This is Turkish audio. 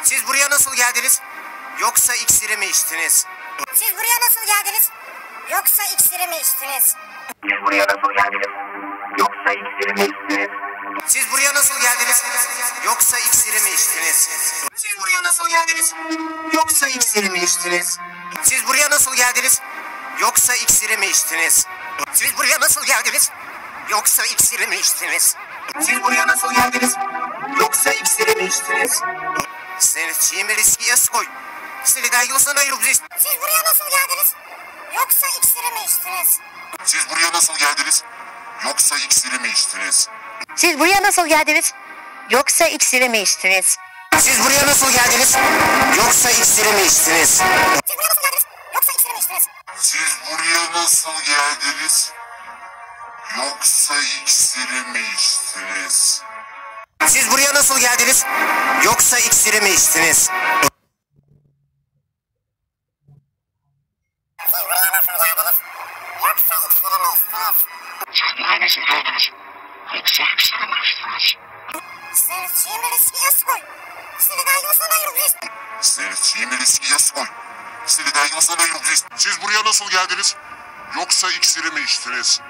Siz buraya nasıl geldiniz? Yoksa iksiri mi içtiniz? Siz buraya nasıl geldiniz? Yoksa iksiri mi içtiniz? Siz buraya nasıl geldiniz? Yoksa iksiri mi içtiniz? Siz buraya nasıl geldiniz? Yoksa iksiri mi içtiniz? Siz buraya nasıl geldiniz? Yoksa iksiri mi içtiniz? Siz buraya nasıl geldiniz? Yoksa iksiri mi içtiniz? Siz buraya nasıl geldiniz? Yoksa iksiri mi içtiniz? Siz buraya nasıl geldiniz? Yoksa iksiri mi içtiniz? Seni riskiye koy. Seni de yılsana yürüyüz. Siz buraya nasıl geldiniz? Yoksa iksiri mi içtiniz? Siz buraya nasıl geldiniz? Yoksa iksiri mi içtiniz? Siz buraya nasıl geldiniz? Yoksa iksiri mi içtiniz? Siz buraya nasıl geldiniz? Yoksa iksiri mi içtiniz? Siz buraya nasıl geldiniz? Yoksa iksiri mi içtiniz? Siz buraya nasıl geldiniz? Yoksa iksiri mi içtiniz? Siz buraya nasıl geldiniz? Yoksa iksiri mi içtiniz? Siz buraya nasıl geldiniz? Yoksa iksiri mi içtiniz? Seni riskiye koy. Seni de yılsana yürüyüz. Siz buraya nasıl geldiniz? Yoksa iksiri mi içtiniz?